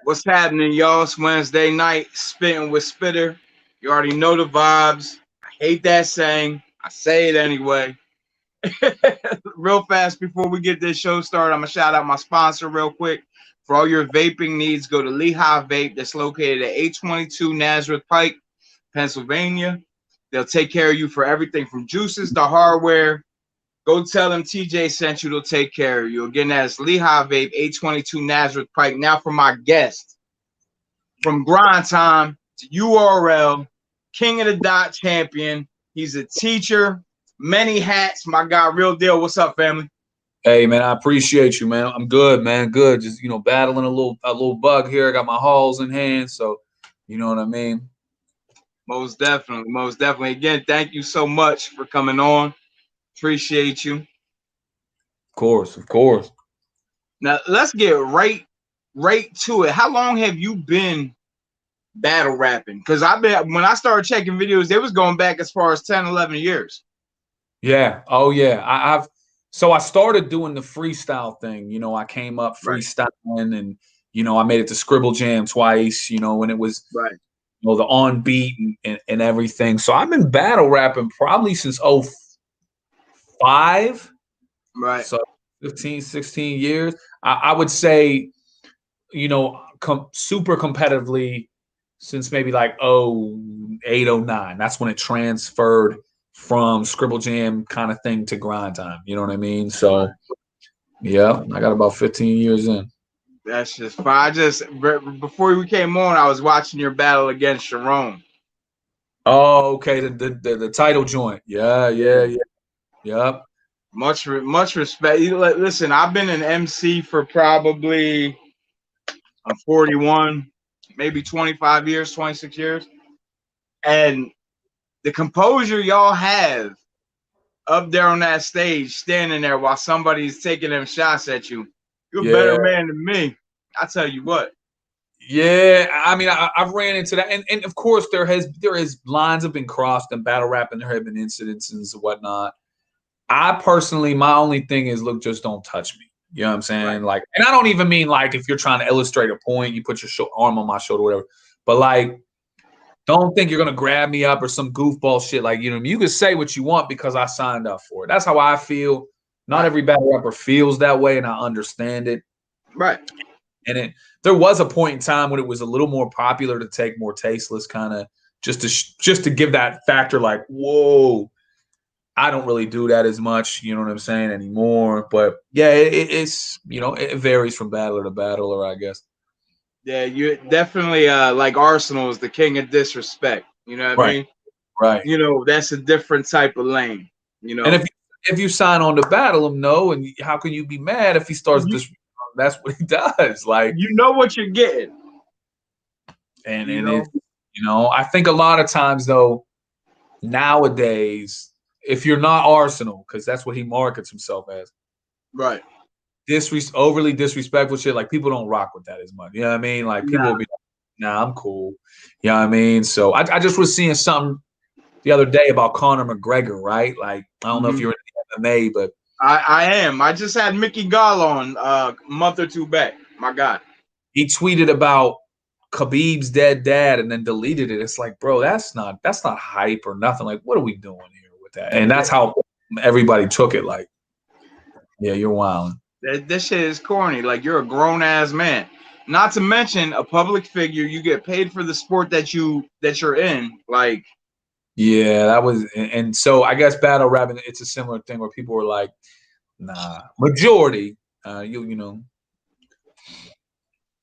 What's happening, y'all? It's Wednesday night, spitting with Spitter. You already know the vibes. I hate that saying. I say it anyway. Real fast before we get this show started, I'm gonna shout out my sponsor real quick. For all your vaping needs, go to Lehigh Vape. That's located at 822 Nazareth Pike, Pennsylvania. They'll take care of you for everything from juices to hardware. Go tell them TJ sent you. They'll take care of you. Again, that's Lehigh Vape, 822 Nazareth Pike. Now for my guest from Grind Time to URL, King of the Dot champion. He's a teacher, many hats. My guy, Real Deal. What's up, family? Hey man, I appreciate you, man. I'm good, man. Good. Just battling a little bug here. I got my halls in hand, so you know what I mean. Most definitely, most definitely. Again, thank you so much for coming on. Appreciate you. Of course. Now let's get right to it. How long have you been battle rapping? Because when I started checking videos, it was going back as far as 10, 11 years. Yeah. Oh yeah. I started doing the freestyle thing. I came up freestyling and I made it to Scribble Jam twice, when it was the on beat and everything. So I've been battle rapping probably since 05. Right. So 15, 16 years. I would say, super competitively since maybe like 08, 09. That's when it transferred from Scribble Jam kind of thing to Grind Time. You know what I mean? So, yeah, I got about 15 years in. That's just fine. Before we came on, I was watching your battle against Sharon. Oh, okay. The title joint. Yeah. Yep. Much respect. Listen, I've been an MC for probably 41, maybe 25 years, 26 years. And the composure y'all have up there on that stage, standing there while somebody's taking them shots at you, you're a better man than me. I tell you what. Yeah, I mean, I've ran into that, and of course there is lines have been crossed in battle rap, and there have been incidences and whatnot. I personally, my only thing is, look, just don't touch me. You know what I'm saying? Right. Like, and I don't even mean like if you're trying to illustrate a point, you put your arm on my shoulder, whatever. But like, don't think you're gonna grab me up or some goofball shit. Like, you can say what you want because I signed up for it. That's how I feel. Not every battle rapper feels that way, and I understand it. Right. And there was a point in time when it was a little more popular to take more tasteless kind of just to give that factor like, whoa. I don't really do that as much, you know what I'm saying, anymore. But yeah, it's it varies from battler to battler, I guess. Yeah, you're definitely like Arsenal is the king of disrespect. You know what I mean? Right. That's a different type of lane. And if you sign on to battle him, no, and how can you be mad if he starts disrespecting? That's what he does. Like, you know what you're getting. And I think a lot of times though, nowadays, if you're not Arsenal, because that's what he markets himself as, right? Overly disrespectful shit. Like, people don't rock with that as much. You know what I mean? Like, people will be like, "Nah, I'm cool." You know what I mean? So I just was seeing something the other day about Conor McGregor, right? Like, I don't know if you're in MMA, but I am. I just had Mickey Gall on a month or two back. My God, he tweeted about Khabib's dead dad and then deleted it. It's like, bro, that's not hype or nothing. Like, what are we doing here with that? And that's how everybody took it. Like, yeah, you're wilding. This shit is corny. Like, you're a grown ass man. Not to mention a public figure. You get paid for the sport that you're in. Like, yeah, that was. And so I guess battle rapping, it's a similar thing where people were like, nah, majority, you know.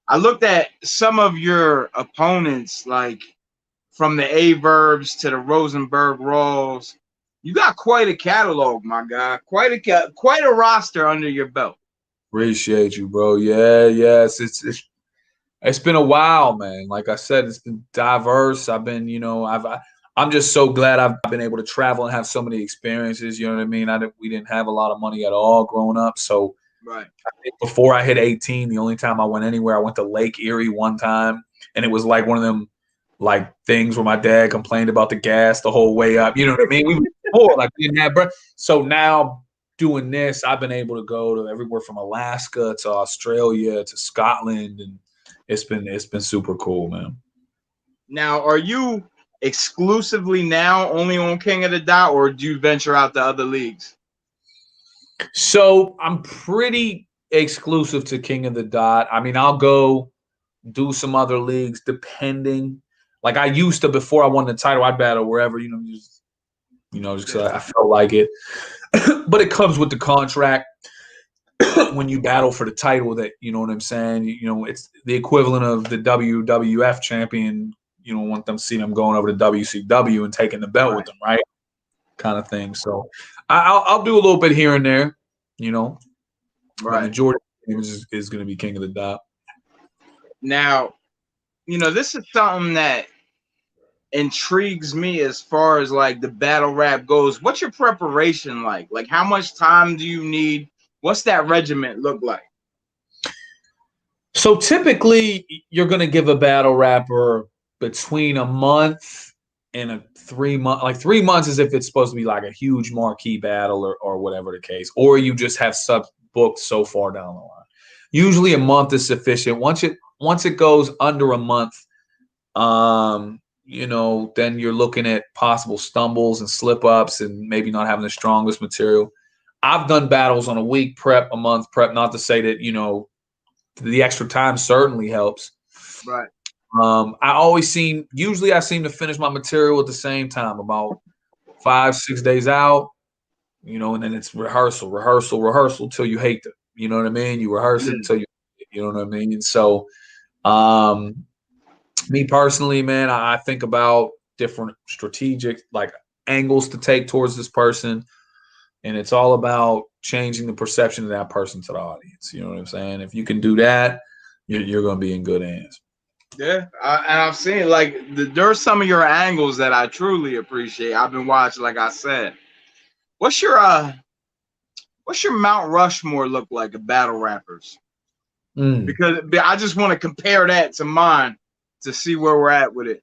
I looked at some of your opponents, like from the Averbs to the Rosenberg Rawls. You got quite a catalog, my guy. Quite a roster under your belt. Appreciate you, bro. Yes, it's been a while, man. Like I said, it's been diverse. I've been, I'm just so glad I've been able to travel and have so many experiences. You know what I mean? We didn't have a lot of money at all growing up, so. Right. Before I hit 18, the only time I went anywhere, I went to Lake Erie one time, and it was like one of them like things where my dad complained about the gas the whole way up. You know what I mean? We were poor, like we didn't have bread. So now doing this, I've been able to go to everywhere from Alaska to Australia to Scotland, and it's been super cool, man. Now, are you exclusively now only on King of the Dot, or do you venture out to other leagues? So I'm pretty exclusive to King of the Dot. I mean, I'll go do some other leagues depending. Like I used to before I won the title, I'd battle wherever, just because I felt like it. But it comes with the contract when you battle for the title that, you know what I'm saying? It's the equivalent of the WWF champion. You don't want them to see them going over to WCW and taking the belt with them, right? Kind of thing. So I'll do a little bit here and there, But the majority of the games is going to be King of the Dot. Now, this is something that intrigues me as far as like the battle rap goes. What's your preparation like? Like, how much time do you need? What's that regiment look like? So typically you're going to give a battle rapper between a month and a 3 month, like 3 months is if it's supposed to be like a huge marquee battle or whatever the case, or you just have sub booked so far down the line. Usually a month is sufficient. Once it goes under a month, then you're looking at possible stumbles and slip ups and maybe not having the strongest material. I've done battles on a week prep, a month prep, not to say that, the extra time certainly helps. Right. Usually I seem to finish my material at the same time, about 5-6 days out, and then it's rehearsal till you hate it. You know what I mean? You rehearse it until you know what I mean? And so, me personally, man, I think about different strategic like angles to take towards this person. And it's all about changing the perception of that person to the audience. You know what I'm saying? If you can do that, you're going to be in good hands. Yeah, and I've seen like there's some of your angles that I truly appreciate. I've been watching, like I said. What's your Mount Rushmore look like of battle rappers? Because I just want to compare that to mine to see where we're at with it.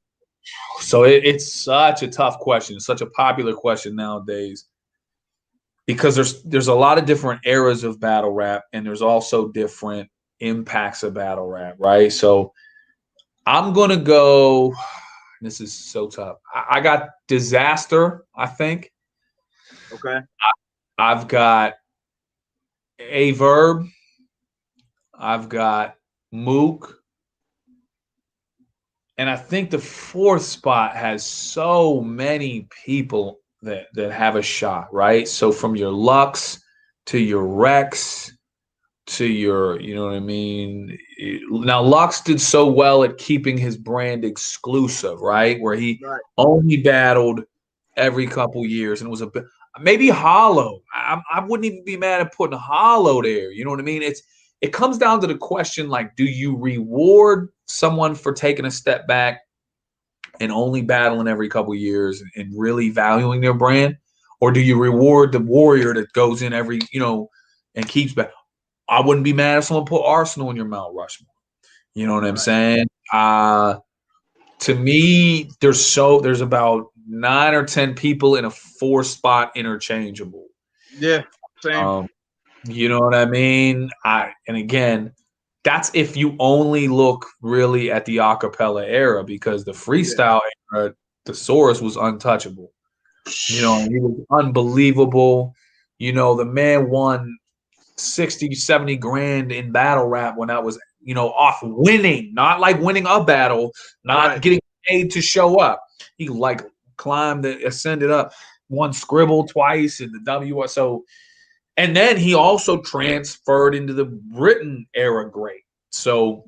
So it's such a tough question. It's such a popular question nowadays because there's a lot of different eras of battle rap and there's also different impacts of battle rap, right? So I'm going to go – this is so tough. I got Disaster, I think. Okay. I've got A-Verb. I've got Mook. And I think the fourth spot has so many people that have a shot, right? So from your Lux to your Rex to your, you know what I mean? Now, Lux did so well at keeping his brand exclusive, right? Where he only battled every couple years. And it was a bit, maybe Hollow. I wouldn't even be mad at putting Hollow there. You know what I mean? It comes down to the question, like, do you reward someone for taking a step back and only battling every couple years and really valuing their brand? Or do you reward the warrior that goes in every, and keeps back? I wouldn't be mad if someone put Arsenal in your Mount Rushmore. You know what I'm saying? To me, there's about 9 or 10 people in a 4-spot interchangeable. Yeah, same. You know what I mean? And again, that's if you only look really at the acapella era, because the freestyle era, the Saurus was untouchable. He was unbelievable. The man won 60, 70 grand in battle rap when that was, off winning, not like winning a battle, not getting paid to show up. He like climbed, ascended up, won Scribble twice in the WSO. And then he also transferred into the Britain era great. So,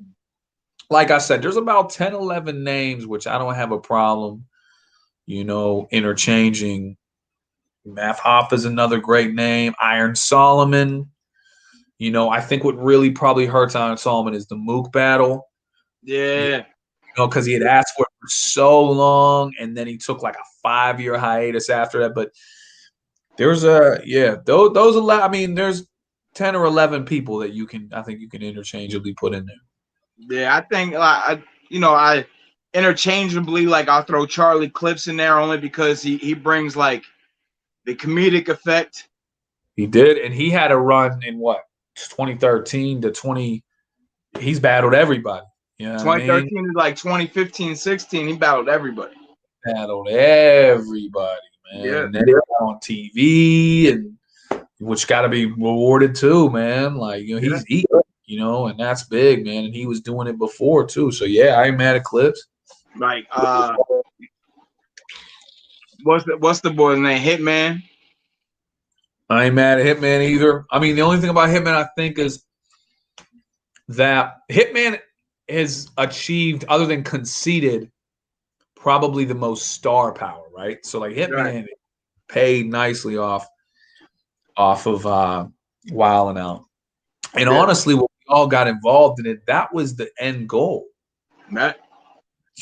like I said, there's about 10, 11 names, which I don't have a problem, interchanging. Math Hop is another great name. Iron Solomon. I think what really probably hurts Iron Solomon is the Mook battle. Yeah. Because he had asked for it for so long, and then he took like a 5-year hiatus after that. But there's those 11. I mean, there's 10 or 11 people that I think you can interchangeably put in there. Yeah, I think I interchangeably, like, I'll throw Charlie Clips in there only because he brings like the comedic effect. He did, and he had a run in 2013 to 20. He's battled everybody. You know what I mean? 2013 to like 2015, 16, he battled everybody. Battled everybody, man. Yeah. And then he got on TV, and which got to be rewarded too, man. Like, you know, Yeah. he's eating, you know, and that's big, man. And he was doing it before too. So yeah, I ain't mad at Clips. Like what's the boy's name? Hitman. I ain't mad at Hitman either. I mean, the only thing about Hitman I think is that Hitman has achieved, other than conceded, probably the most star power, right? So like Hitman Right. paid nicely off of Wild 'N Out. And Yeah. honestly, when we all got involved in it, that was the end goal. That,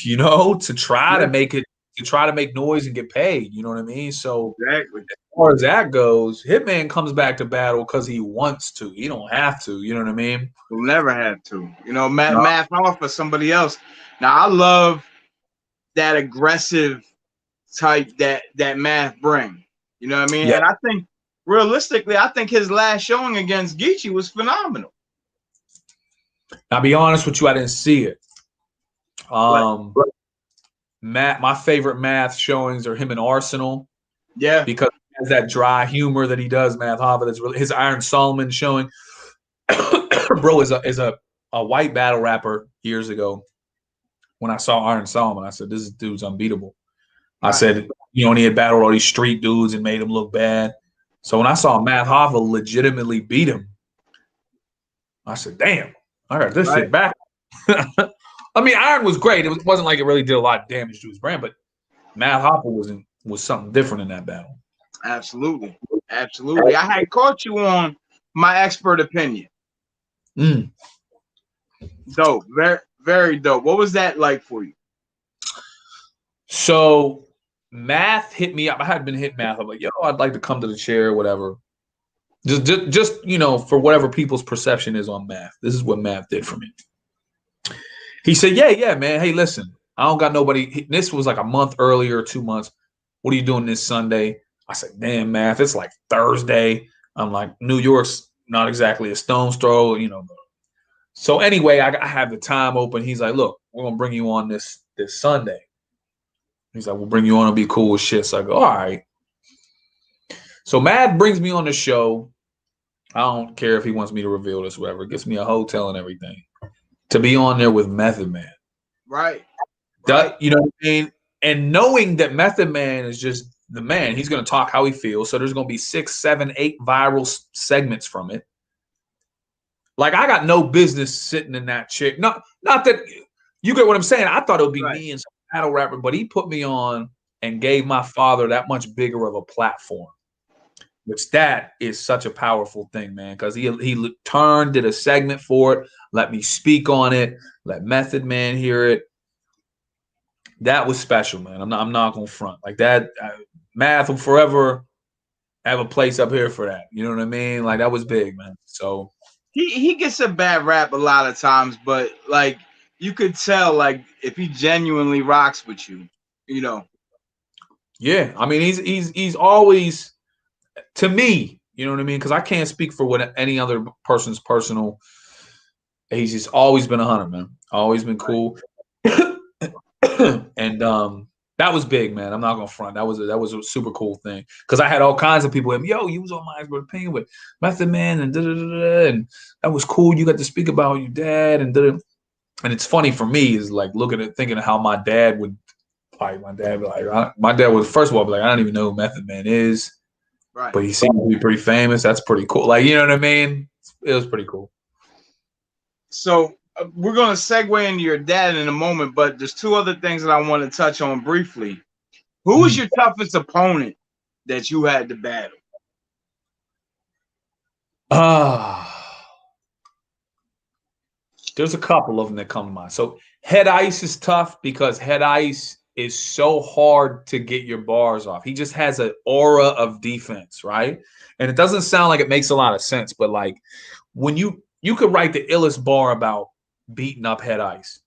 You know, to try yeah, to make it, to try to make noise and get paid. You know what I mean? So exactly. as far as that goes, Hitman comes back to battle because he wants to. He don't have to. You know what I mean? We'll never have to. You know, No. Math off for somebody else. Now I love that aggressive type that Math bring. You know what I mean? Yeah. And I think realistically, I think his last showing against Geechee was phenomenal. I'll be honest with you, I didn't see it. Matt, my favorite Math showings are him in Arsenal. Yeah. Because he has that dry humor that he does, Math Hoffa. That's really his Iron Solomon showing. Bro is a white battle rapper years ago. When I saw Iron Solomon, I said, this dude's unbeatable. I said, you know, and he had battled all these street dudes and made him look bad. So when I saw Math Hoffa legitimately beat him, I said, damn, I got this shit back. I mean, Iron was great. It wasn't like it really did a lot of damage to his brand, but Math Hoffa was something different in that battle. Absolutely. Absolutely. I had caught you on my expert opinion. Dope. Very, very dope. What was that like for you? So Math hit me up. I had been hitting Math. I'm like, yo, I'd like to come to the chair, whatever. Just you know, for whatever people's perception is on Math. This is what Math did for me. He said, yeah, man. Hey, listen, I don't got nobody. This was like a month earlier, 2 months. What are you doing this Sunday? I said, damn, Math, it's like Thursday. I'm like, New York's not exactly a stone's throw, you know. So anyway, I have the time open. He's like, look, we're gonna bring you on this Sunday. He's like, we'll bring you on. It'll be cool as shit. So I go, all right. So Matt brings me on the show. I don't care if he wants me to reveal this, whatever. Gets me a hotel and everything to be on there with Method Man. Right. You know what I mean? And knowing that Method Man is just the man, he's going to talk how he feels. So there's going to be 6, 7, 8 viral segments from it. Like, I got no business sitting in that chair. Not that you get what I'm saying. I thought it would be me and some battle rapper, but he put me on and gave my father that much bigger of a platform, which that is such a powerful thing, man, because he turned, did a segment for it, let me speak on it, let Method Man hear it. That was special, man. I'm not gonna front like that. Math will forever have a place up here for that. You know what I mean? Like, that was big, man. So he gets a bad rap a lot of times, but like you could tell, like if he genuinely rocks with you, you know. Yeah, I mean, he's always, to me, you know what I mean? Because I can't speak for what any other person's personal. He's just always been 100, man. Always been cool. And that was big, man. I'm not gonna front. That was a super cool thing, because I had all kinds of people. Yo, you was on my expert opinion with Method Man, and and that was cool. You got to speak about your dad, and and it's funny for me is like looking at thinking of how my dad would fight. My dad was, first of all, be like, I don't even know who Method Man is, but he seemed to be pretty famous. That's pretty cool. Like, you know what I mean? It was pretty cool. So we're going to segue into your dad in a moment, but there's 2 other things that I want to touch on briefly. Who was your toughest opponent that you had to battle? There's a couple of them that come to mind. So Head Ice is tough because Head Ice is so hard to get your bars off. He just has an aura of defense, right? And it doesn't sound like it makes a lot of sense, but like when you could write the illest bar about beating up Head Ice,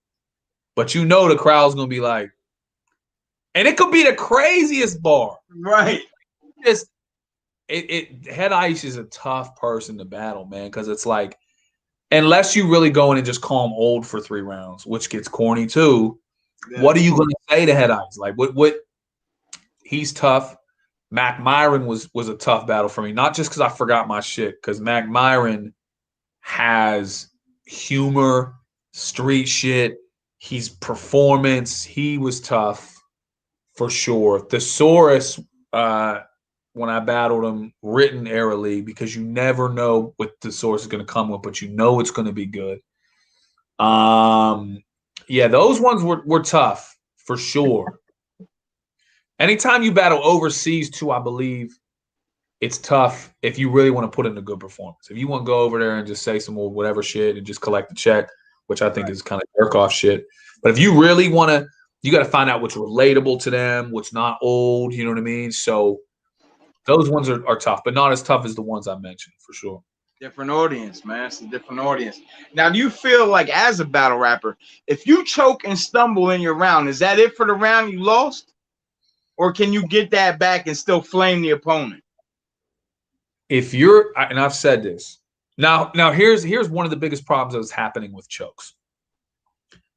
but you know the crowd's gonna be like, and it could be the craziest bar, right? Head Ice is a tough person to battle, man, because it's like unless you really go in and just call him old for 3 rounds, which gets corny too. Yeah. What are you going to say to Head Ice? Like, what? He's tough. Mac Myron was a tough battle for me, not just because I forgot my shit, because Mac Myron has humor, street shit. He's performance. He was tough for sure. Thesaurus, when I battled him, written airily, because you never know what Thesaurus is going to come with, but you know it's going to be good. Yeah, those ones were tough for sure. Anytime you battle overseas too, I believe it's tough if you really want to put in a good performance. If you want to go over there and just say some old whatever shit and just collect the check, which I think is kind of jerk off shit. But if you really want to, you got to find out what's relatable to them, what's not old. You know what I mean? So those ones are tough, but not as tough as the ones I mentioned for sure. Different audience, man. It's a different audience. Now, do you feel like as a battle rapper, if you choke and stumble in your round, is that it for the round you lost? Or can you get that back and still flame the opponent? If you're, and I've said this, now here's one of the biggest problems that's happening with chokes.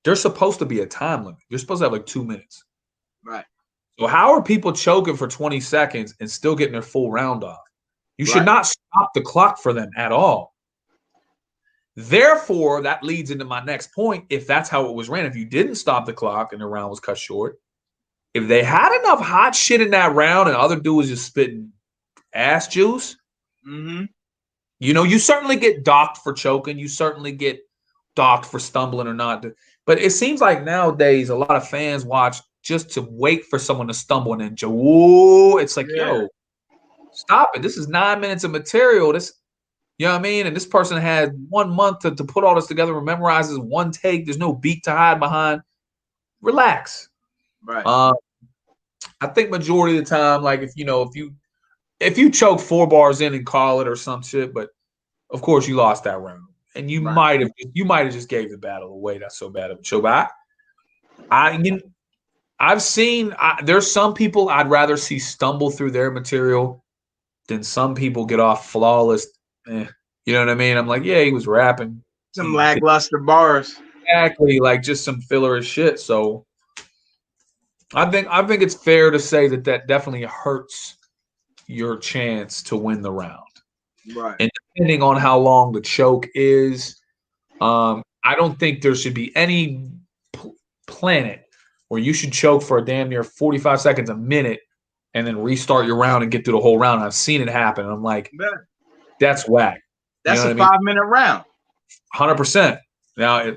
There's supposed to be a time limit. You're supposed to have like 2 minutes. Right. So how are people choking for 20 seconds and still getting their full round off? You should not stop the clock for them at all. Therefore, that leads into my next point. If that's how it was ran, if you didn't stop the clock and the round was cut short, if they had enough hot shit in that round and other dude was just spitting ass juice, you know, you certainly get docked for choking. You certainly get docked for stumbling or not. But it seems like nowadays a lot of fans watch just to wait for someone to stumble and then it's like, yo, stop it. This is 9 minutes of material. This, you know what I mean? And this person had 1 month to put all this together and memorize this one take. There's no beat to hide behind. Relax. Right. I think majority of the time, like if you choke 4 bars in and call it or some shit, but of course you lost that round. And you might have just gave the battle away. That's so bad of a choke. But I've seen there's some people I'd rather see stumble through their material than some people get off flawless. You know what I mean? I'm like, yeah, he was rapping. Some lackluster bars. Exactly, like just some filler as shit. So I think it's fair to say that definitely hurts your chance to win the round. Right. And depending on how long the choke is, I don't think there should be any planet where you should choke for a damn near 45 seconds, a minute, and then restart your round and get through the whole round. I've seen it happen. And I'm like, that's whack. That's a 5-minute round. 100%. Now,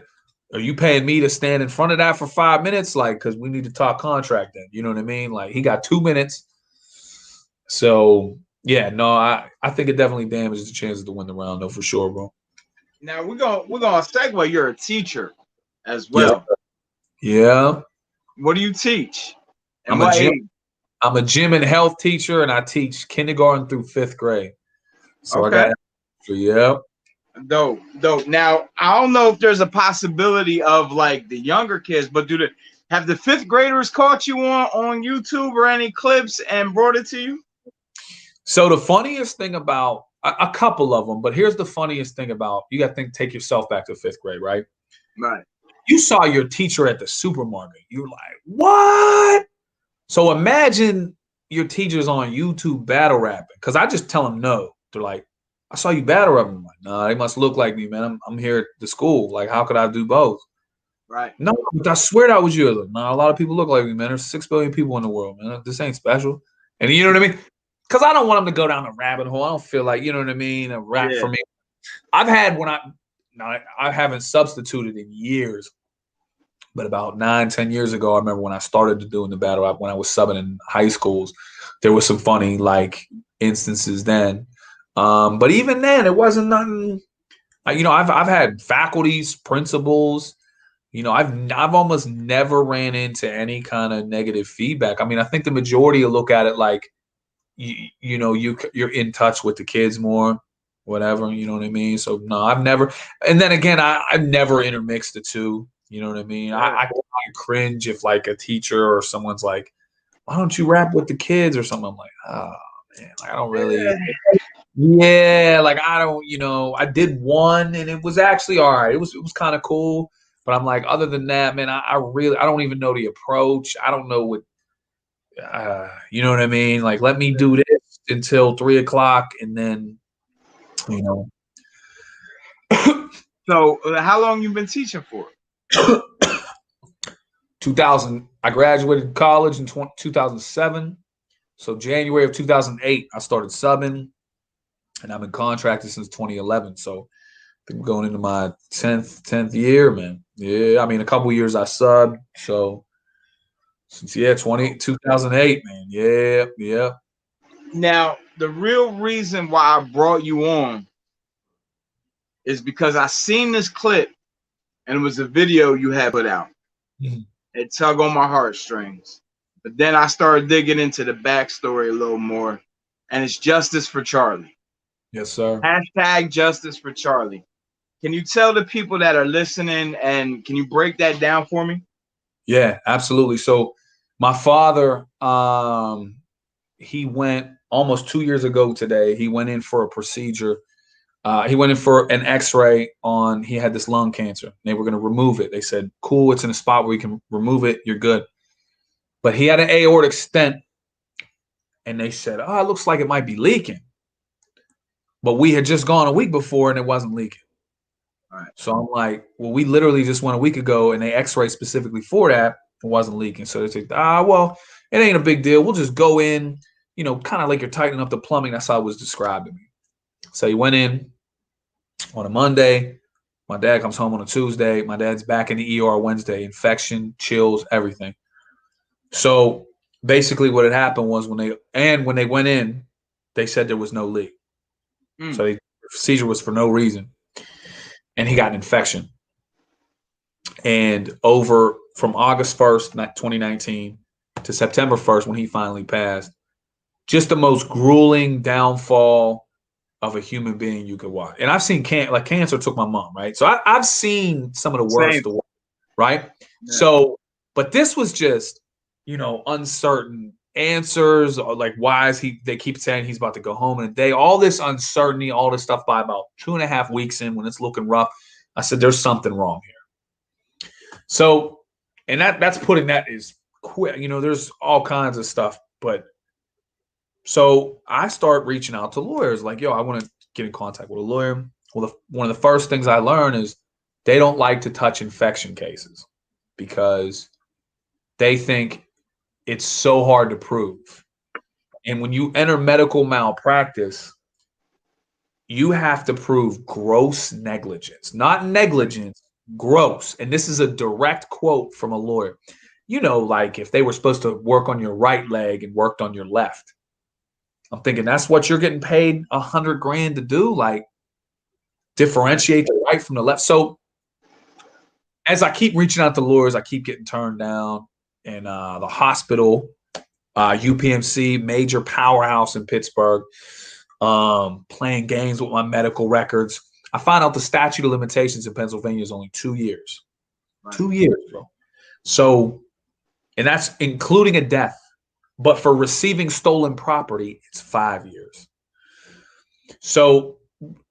are you paying me to stand in front of that for 5 minutes? Like, because we need to talk contract then. You know what I mean? Like, he got 2 minutes. So, yeah, no, I think it definitely damages the chances to win the round, though, for sure, bro. Now, we're gonna segue. You're a teacher as well. Yeah. What do you teach? I'm a gym and health teacher, and I teach kindergarten through 5th grade. So I got Dope. Now, I don't know if there's a possibility of like the younger kids, but have the 5th graders caught you on YouTube or any clips and brought it to you? So the funniest thing about a couple of them, but here's the funniest thing about, you got to take yourself back to 5th grade, right? Right. You saw your teacher at the supermarket. You're like, what? So imagine your teacher's on YouTube battle rapping, because I just tell them no. They're like, I saw you battle rapping. I'm like, nah, they must look like me, man. I'm here at the school. Like, how could I do both? Right. No, but I swear that was you. Like, nah, a lot of people look like me, man. There's 6 billion people in the world, man. This ain't special. And you know what I mean? Because I don't want them to go down the rabbit hole. I don't feel like, you know what I mean, a rap for me. I've had I haven't substituted in years, but about 9-10 years ago, I remember when I started doing the battle rap, when I was subbing in high schools, there was some funny like instances then. But even then, it wasn't nothing. I've had faculties, principals. I've almost never ran into any kind of negative feedback. I mean, I think the majority will look at it like, you're in touch with the kids more, whatever. You know what I mean? So no, I've never. And then again, I've never intermixed the two. You know what I mean? I cringe if like a teacher or someone's like, why don't you rap with the kids or something? I'm like, oh man, I don't really. Yeah, like I don't, I did one and it was actually all right. It was kind of cool, but I'm like, other than that, man, I don't even know the approach. I don't know what, you know what I mean? Like, let me do this until 3 o'clock, and then, you know, So, how long you been teaching for? 2000. I graduated college in 2007. So January of 2008, I started subbing, and I've been contracted since 2011. So I think I'm going into my 10th year, man. Yeah, I mean, a couple years I subbed. So since 2008, man. Yeah, yeah. Now, the real reason why I brought you on is because I seen this clip and it was a video you had put out. Mhm. It tugged on my heartstrings. But then I started digging into the backstory a little more, and it's justice for Charlie. Yes, sir. Hashtag justice for Charlie. Can you tell the people that are listening, and can you break that down for me? Yeah, absolutely. So my father, he went almost 2 years ago today. He went in for a procedure. He went in for an X-ray on. He had this lung cancer. They were going to remove it. They said, "Cool, it's in a spot where we can remove it. You're good." But he had an aortic stent, and they said, "Oh, it looks like it might be leaking." But we had just gone a week before, and it wasn't leaking. All right. So I'm like, "Well, we literally just went a week ago, and they X-rayed specifically for that. It wasn't leaking." So they said, well, it ain't a big deal. We'll just go in, kind of like you're tightening up the plumbing." That's how it was described to me. So he went in on a Monday. My dad comes home on a Tuesday. My dad's back in the ER Wednesday. Infection, chills, everything. So basically, what had happened was when they went in, they said there was no leak. So the procedure was for no reason, and he got an infection. And over from August 1st, 2019, to September 1st, when he finally passed, just the most grueling downfall of a human being you could watch. And I've seen cancer took my mom, right? So I've seen some of the worst, Same. right? Yeah. So, but this was just, uncertain answers, or like, why is they keep saying he's about to go home in a day, all this uncertainty, all this stuff. By about 2.5 weeks in, when it's looking rough, I said, there's something wrong here. So, and that's putting that is quick, there's all kinds of stuff, but so I start reaching out to lawyers like, yo, I want to get in contact with a lawyer. Well, one of the first things I learned is they don't like to touch infection cases because they think it's so hard to prove. And when you enter medical malpractice, you have to prove gross negligence, not negligence, gross. And this is a direct quote from a lawyer. Like if they were supposed to work on your right leg and worked on your left. I'm thinking that's what you're getting paid $100,000 to do, like differentiate the right from the left. So as I keep reaching out to lawyers, I keep getting turned down. And the hospital, UPMC, major powerhouse in Pittsburgh, playing games with my medical records. I find out the statute of limitations in Pennsylvania is only 2 years. Right. 2 years, bro. So, and that's including a death. But for receiving stolen property, it's 5 years. So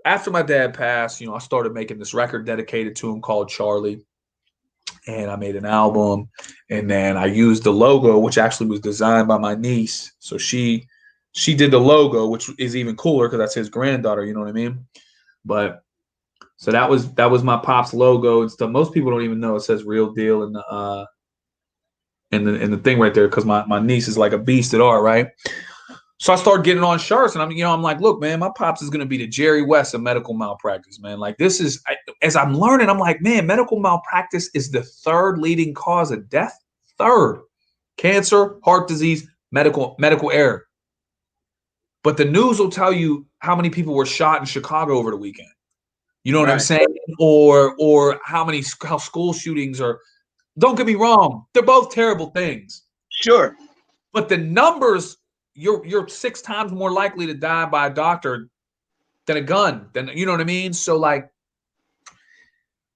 after my dad passed, I started making this record dedicated to him called Charlie. And I made an album. And then I used the logo, which actually was designed by my niece. So she did the logo, which is even cooler because that's his granddaughter, you know what I mean? But so that was my pop's logo and stuff. Most people don't even know it says Real Deal in the thing right there because my niece is like a beast at art, right? So I started getting on shirts, and I'm like, look, man, my pops is gonna be the Jerry West of medical malpractice, man. Like this is, as I'm learning, I'm like, man, medical malpractice is the third leading cause of death. Third, cancer, heart disease, medical error. But the news will tell you how many people were shot in Chicago over the weekend. You know what I'm saying? Or how school shootings are. Don't get me wrong, they're both terrible things. Sure. But the numbers, you're 6 times more likely to die by a doctor than a gun. You know what I mean? So like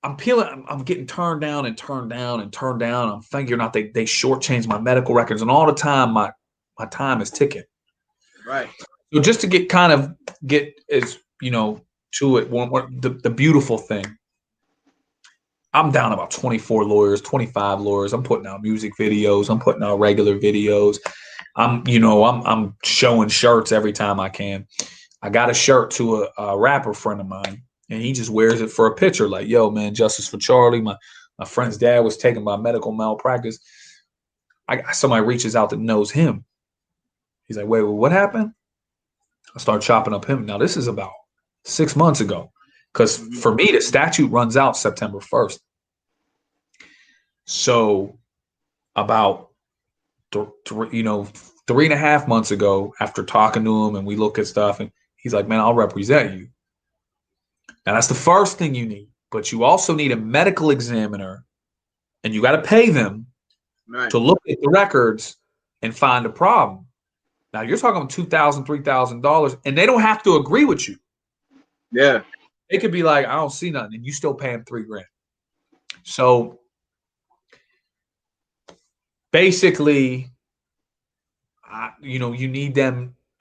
I'm getting turned down and turned down and turned down. I'm figuring out they shortchanged my medical records, and all the time my time is ticking. Right. So just to get as to it, the beautiful thing. I'm down about 24 lawyers, 25 lawyers. I'm putting out music videos. I'm putting out regular videos. I'm showing shirts every time I can. I got a shirt to a rapper friend of mine, and he just wears it for a picture. Like, yo, man, justice for Charlie. My friend's dad was taken by medical malpractice. Somebody reaches out that knows him. He's like, wait, what happened? I start chopping up him. Now, this is about 6 months ago, because for me, the statute runs out September 1st. So about 3.5 months ago, after talking to him and we look at stuff, and he's like, man, I'll represent you. Now, that's the first thing you need. But you also need a medical examiner, and you got to pay them to look at the records and find a problem. Now, you're talking $2,000, $3,000, and they don't have to agree with you. Yeah. It could be like, I don't see nothing, and you still pay them $3,000. So basically, you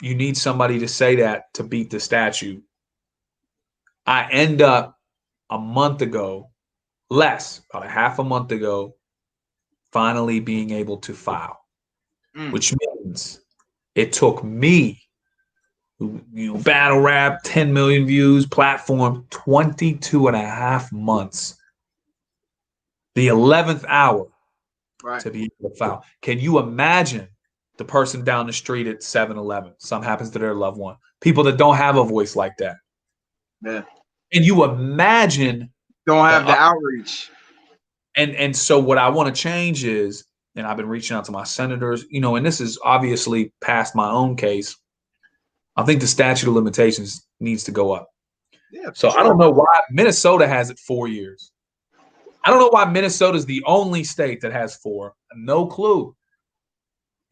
need somebody to say that to beat the statute. I end up a month ago, about a half a month ago, finally being able to file, which means it took me, battle rap, 10 million views, platform, 22.5 months. The 11th hour to be able to file. Can you imagine the person down the street at 7-Eleven? Something happens to their loved one. People that don't have a voice like that. Yeah. And you imagine don't have the outreach. And so what I want to change is, and I've been reaching out to my senators, and this is obviously past my own case. I think the statute of limitations needs to go up. Yeah. So sure. I don't know why Minnesota has it 4 years. I don't know why Minnesota is the only state that has 4. No clue.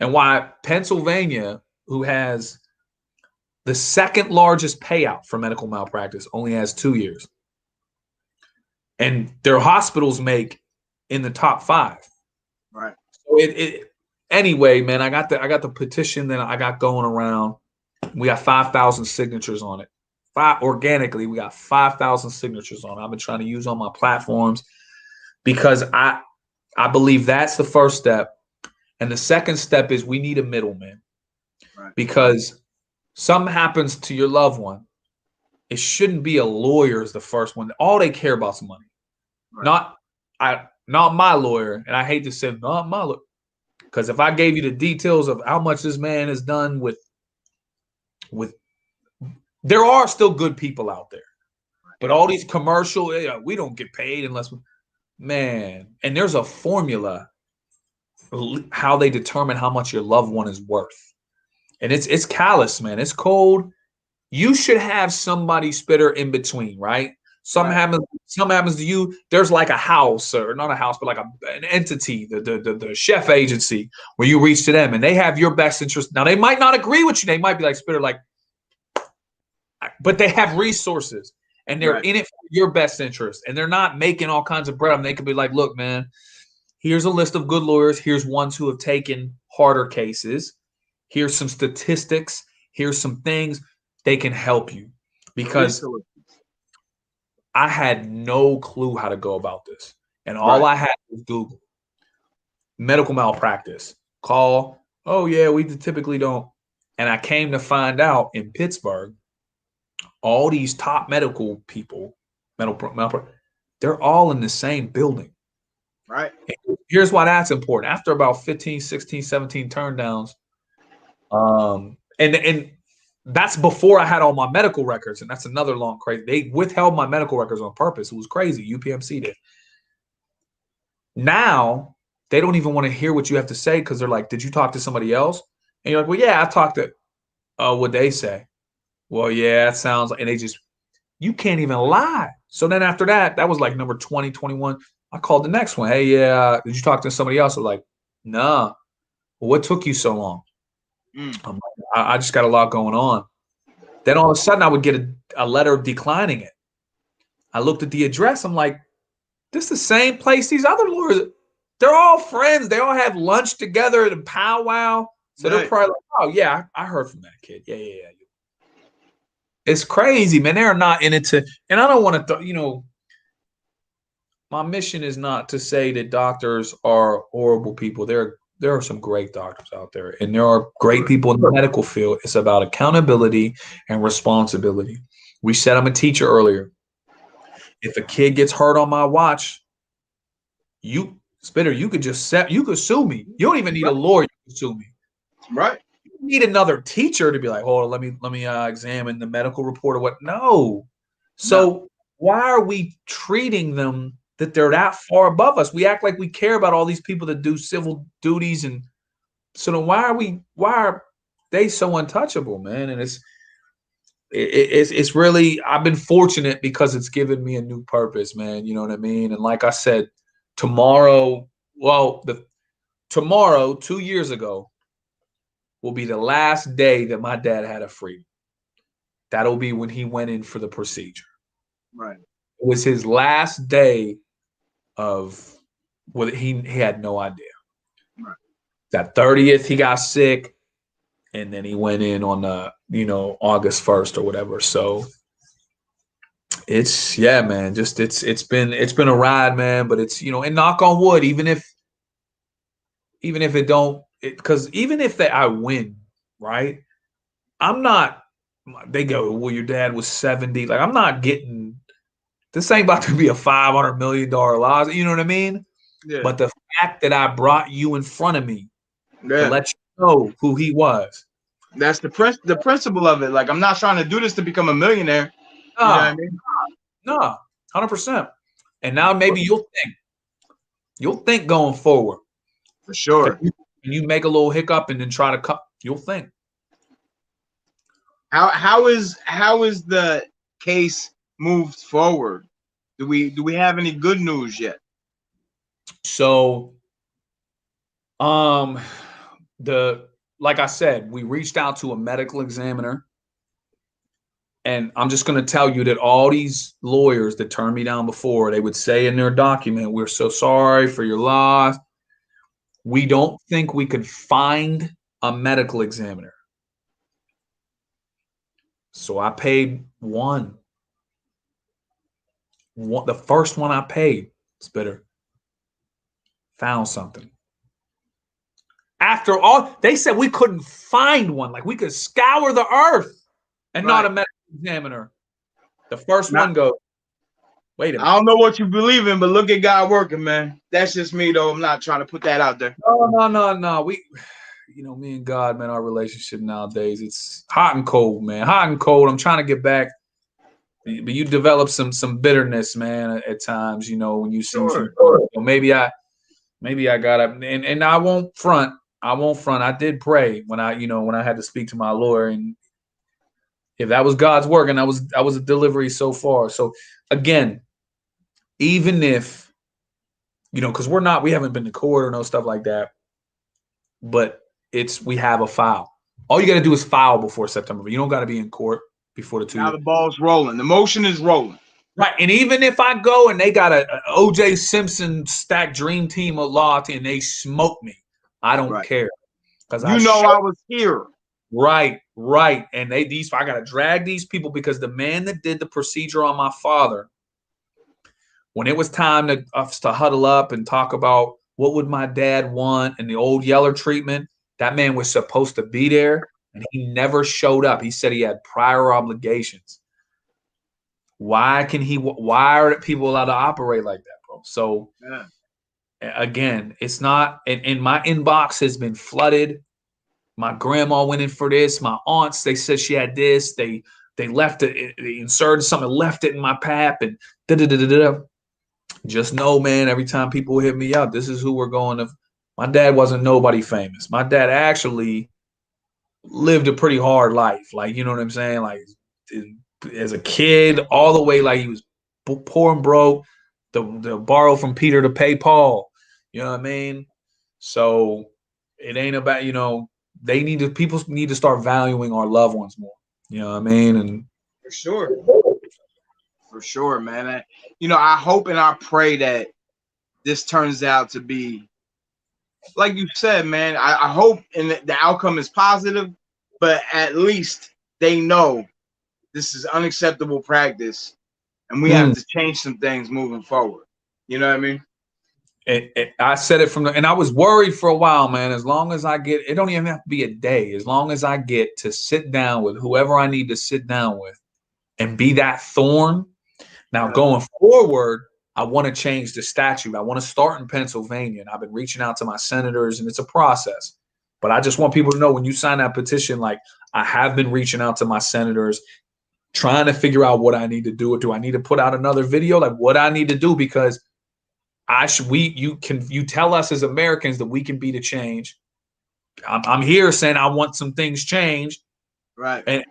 And why Pennsylvania, who has the second largest payout for medical malpractice, only has 2 years. And their hospitals make in the top 5. Right. So anyway, man, I got the petition that I got going around. We got 5,000 signatures on it. Organically, we got 5,000 signatures on it. I've been trying to use on my platforms because I believe that's the first step. And the second step is we need a middleman. Right. Because something happens to your loved one, it shouldn't be a lawyer as the first one. All they care about is money. Right. Not my lawyer, and I hate to say not my lawyer, because if I gave you the details of how much this man has done with there are still good people out there, but all these commercial, we don't get paid unless man, and there's a formula how they determine how much your loved one is worth, and it's callous, man. It's cold. You should have somebody, Spitter, in between, right? Something happens to you. There's like a house, or not a house, but like an entity, the chef agency, where you reach to them and they have your best interest. Now they might not agree with you. They might be like, Spitter, like, but they have resources and they're in it for your best interest, and they're not making all kinds of bread. And they could be like, look, man, here's a list of good lawyers. Here's ones who have taken harder cases. Here's some statistics. Here's some things. They can help you, because I had no clue how to go about this. And all I had was Google. Medical malpractice. Call. Oh, yeah, we typically don't. And I came to find out in Pittsburgh, all these top medical people, they're all in the same building. Right. And here's why that's important. After about 15, 16, 17 turndowns, and that's before I had all my medical records, and that's another long crazy. They withheld my medical records on purpose. It was crazy. UPMC did. Now they don't even want to hear what you have to say, because they're like, did you talk to somebody else? And you're like, well, yeah, I talked to what'd they say? Well, yeah, it sounds like, and you can't even lie. So then after that was like number 20, 21. I called the next one. Hey, yeah, did you talk to somebody else? They're like, nah. Well, what took you so long? I just got a lot going on. Then all of a sudden I would get a letter declining it. I looked at the address. I'm like, this is the same place these other lawyers, they're all friends. They all have lunch together at a powwow. So they're probably like, oh, yeah, I heard from that kid. Yeah. It's crazy, man. They're not in it to, and I don't want to, my mission is not to say that doctors are horrible people. There are some great doctors out there, and there are great people in the medical field. It's about accountability and responsibility. We said I'm a teacher earlier. If a kid gets hurt on my watch, you Spitter, you could sue me. You don't even need a lawyer. You can sue me. Right. You need another teacher to be like, hold on, let me examine the medical report or what. No. So why are we treating them that they're that far above us? We act like we care about all these people that do civil duties, and so then why are they so untouchable, man? And it's really, I've been fortunate because it's given me a new purpose, man. You know what I mean? And like I said, tomorrow, tomorrow, 2 years ago, will be the last day that my dad had a freedom. That'll be when he went in for the procedure. Right. It was his last day of what he had no idea. Right. That 30th, he got sick, and then he went in on August 1st or whatever. So it's, yeah, man, just it's been a ride, man. But it's, and knock on wood, even if it don't, because even if I win, right? I'm not. They go, well, your dad was 70. Like, I'm not getting. This ain't about to be a $500 million loss. You know what I mean? Yeah. But the fact that I brought you in front of me to let you know who he was. That's the principle of it. Like, I'm not trying to do this to become a millionaire. You know what I mean? No, 100%. And now maybe you'll think going forward. For sure. You make a little hiccup and then try to cut. You'll think. How is the case moved forward? Do we have any good news yet? So, like I said, we reached out to a medical examiner, and I'm just going to tell you that all these lawyers that turned me down before, they would say in their document, "We're so sorry for your loss. We don't think we could find a medical examiner." So I paid one. The first one I paid, Spitter, found something. After all, they said we couldn't find one. Like, we could scour the earth and not a medical examiner. The first one goes, wait a minute. I don't know what you believe in, but look at God working, man. That's just me, though. I'm not trying to put that out there. No. We, me and God, man, our relationship nowadays, it's hot and cold, man. Hot and cold. I'm trying to get back. But you develop some bitterness, man, at times, when you see maybe I got up, and I won't front. I did pray when I had to speak to my lawyer, and if that was God's work, and I was a delivery so far. So again, even if, because we haven't been to court or no stuff like that, but we have a file. All you got to do is file before September. You don't got to be in court before the 2 years. Now the ball's rolling. The motion is rolling. Right. And even if I go and they got a O.J. Simpson stacked dream team of law and they smoke me, I don't care. Because I was here. Right. And I got to drag these people, because the man that did the procedure on my father, when it was time to huddle up and talk about what would my dad want and the old Yeller treatment, that man was supposed to be there, and he never showed up. He said he had prior obligations. Why are people allowed to operate like that, bro? So again, it's not, and my inbox has been flooded. My grandma went in for this. My aunts, they said she had this. They left it, they inserted something, left it in my pap, and da-da-da-da-da. Just know, man, every time people hit me up, this is who we're going to. My dad wasn't nobody famous. My dad actually lived a pretty hard life. Like, you know what I'm saying? Like, as a kid, all the way, like, he was poor and broke, the borrow from Peter to pay Paul. You know what I mean? So it ain't about, people need to start valuing our loved ones more. You know what I mean? And for sure, man. I hope and I pray that this turns out to be, like you said, man. I hope and the outcome is positive, but at least they know this is unacceptable practice, and we have to change some things moving forward. You know what I mean? I said it from and I was worried for a while, man. As long as I get, it don't even have to be a day. As long as I get to sit down with whoever I need to sit down with and be that thorn. Now, going forward, I want to change the statute. I want to start in Pennsylvania, and I've been reaching out to my senators, and it's a process. But I just want people to know, when you sign that petition, like, I have been reaching out to my senators, trying to figure out what I need to do. Do I need to put out another video? Like, what I need to do, because you tell us as Americans that we can be the change. I'm here saying I want some things changed. Right. And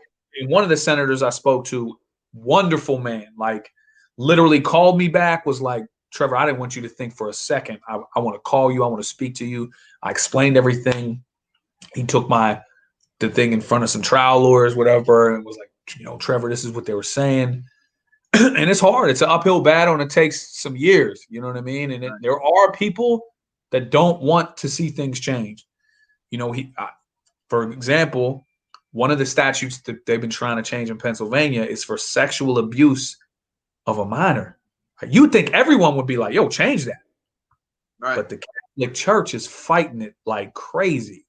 one of the senators I spoke to, wonderful man, like literally called me back, was like, Trevor, I didn't want you to think for a second. I want to call you. I want to speak to you. I explained everything. He took the thing in front of some trial lawyers, whatever, and was like, Trevor, this is what they were saying. And it's hard. It's an uphill battle, and it takes some years. You know what I mean? And there are people that don't want to see things change. For example, one of the statutes that they've been trying to change in Pennsylvania is for sexual abuse of a minor. You'd think everyone would be like, yo, change that. Right. But the Catholic Church is fighting it like crazy.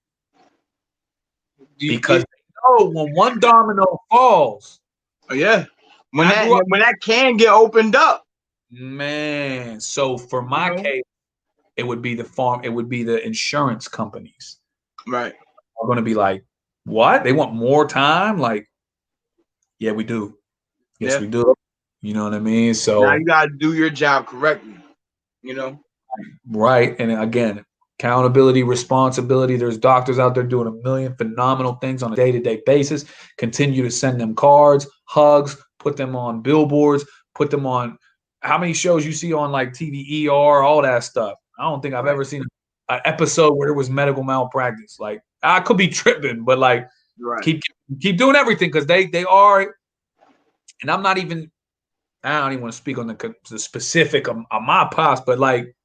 Because they know when one domino falls. Oh, yeah. When that can get opened up. Man. So for my case, it would be the insurance companies. Right. Are going to be like, what? They want more time? Like, yeah, we do. Yes, we do. You know what I mean? So now you got to do your job correctly. Right. And again, accountability, responsibility. There's doctors out there doing a million phenomenal things on a day-to-day basis. Continue to send them cards, hugs, put them on billboards, put them on how many shows you see on like TV, ER, all that stuff. I don't think I've ever seen an episode where there was medical malpractice. Like, I could be tripping, but like, keep doing everything, because they are. And I don't even want to speak on the specific of my past, but like,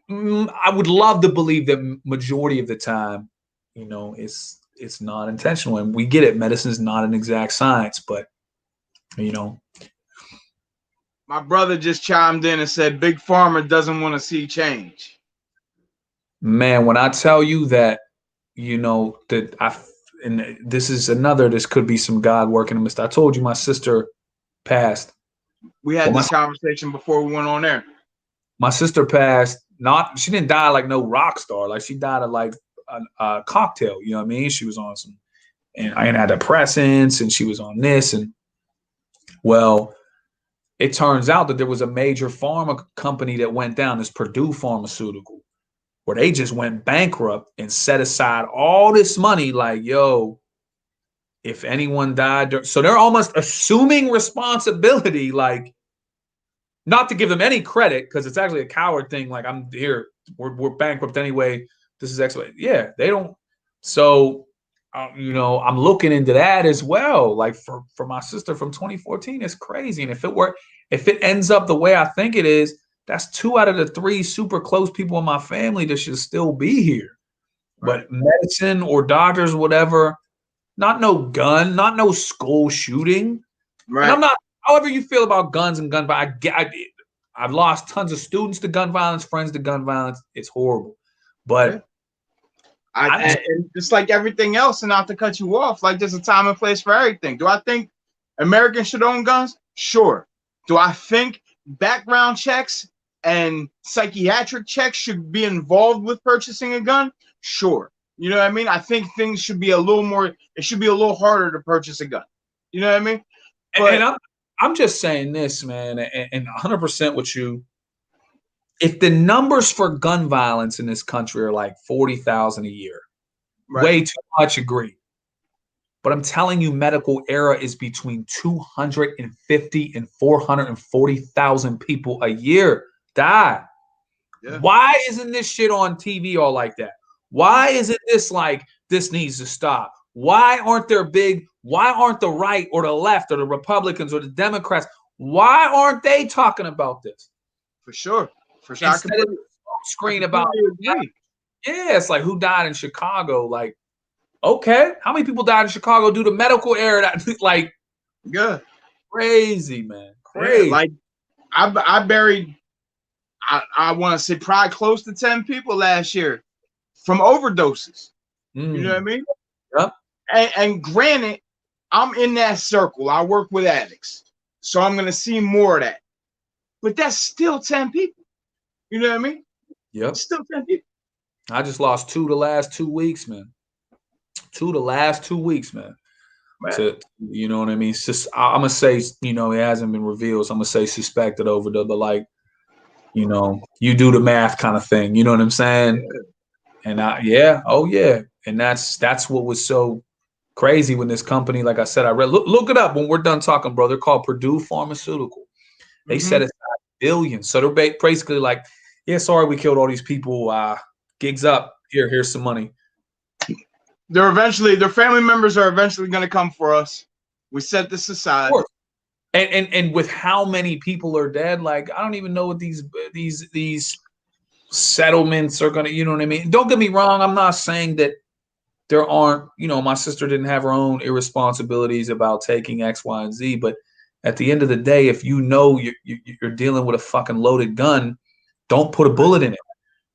I would love to believe that majority of the time, it's not intentional, and we get it. Medicine is not an exact science, but my brother just chimed in and said, Big Pharma doesn't want to see change. Man, when I tell you that, and this could be some God working in this. I told you my sister passed. We had this conversation before we went on there. My sister passed. She didn't die like no rock star. Like, she died of like a cocktail. You know what I mean? She was on some antidepressants, and she was on this. And well, it turns out that there was a major pharma company that went down, this Purdue Pharmaceutical, where they just went bankrupt and set aside all this money. Like, yo, if anyone died, so they're almost assuming responsibility, like, not to give them any credit, because it's actually a coward thing. Like, I'm here, we're bankrupt anyway. This is excellent. Yeah, they don't. So, I'm looking into that as well. Like, for my sister from 2014, it's crazy. And if it ends up the way I think it is, that's 2 out of the 3 super close people in my family that should still be here. Right. But medicine or doctors, whatever, not no gun, not no school shooting. Right. And I'm not. However you feel about guns and gun violence, I've lost tons of students to gun violence, friends to gun violence. It's horrible. But and just like everything else, and not to cut you off, like, there's a time and place for everything. Do I think Americans should own guns? Sure. Do I think background checks and psychiatric checks should be involved with purchasing a gun? Sure. You know what I mean? I think things should be a little harder to purchase a gun. You know what I mean? But, and I'm just saying this, man, and 100% with you. If the numbers for gun violence in this country are like 40,000 a year, way too much, agree. But I'm telling you, medical error is between 250 and 440,000 people a year die. Yeah. Why isn't this shit on TV all like that? Why isn't this like, this needs to stop? Why aren't the right or the left or the Republicans or the Democrats, why aren't they talking about this? For sure. Instead of screen about it's like, who died in Chicago? Like, okay, how many people died in Chicago due to medical error? Like, Good. Crazy, man. Yeah, Crazy. like I buried, I want to say probably close to 10 people last year from overdoses. You know what I mean? Yep. And granted, I'm in that circle. I work with addicts, so I'm gonna see more of that. But that's still 10 people. You know what I mean? Yep. Still 10 people. I just lost 2 the last 2 weeks, man. 2 the last 2 weeks, man. To, you know what I mean? It's just, I'm gonna say, you know, it hasn't been revealed. So I'm gonna say suspected over the like, you know, you do the math kind of thing. You know what I'm saying? And and that's what was so crazy when this company, like I said, I read, look it up when we're done talking, bro. They're called Purdue Pharmaceutical. They said it's billions. So they're basically like, yeah, sorry, we killed all these people. Gigs up. Here's some money. Their family members are eventually going to come for us. We set this aside. And with how many people are dead, like I don't even know what these settlements are gonna, you know what I mean? Don't get me wrong, I'm not saying that there aren't, you know, my sister didn't have her own irresponsibilities about taking X, Y, and Z, but at the end of the day, if you know you're dealing with a fucking loaded gun, don't put a bullet in it.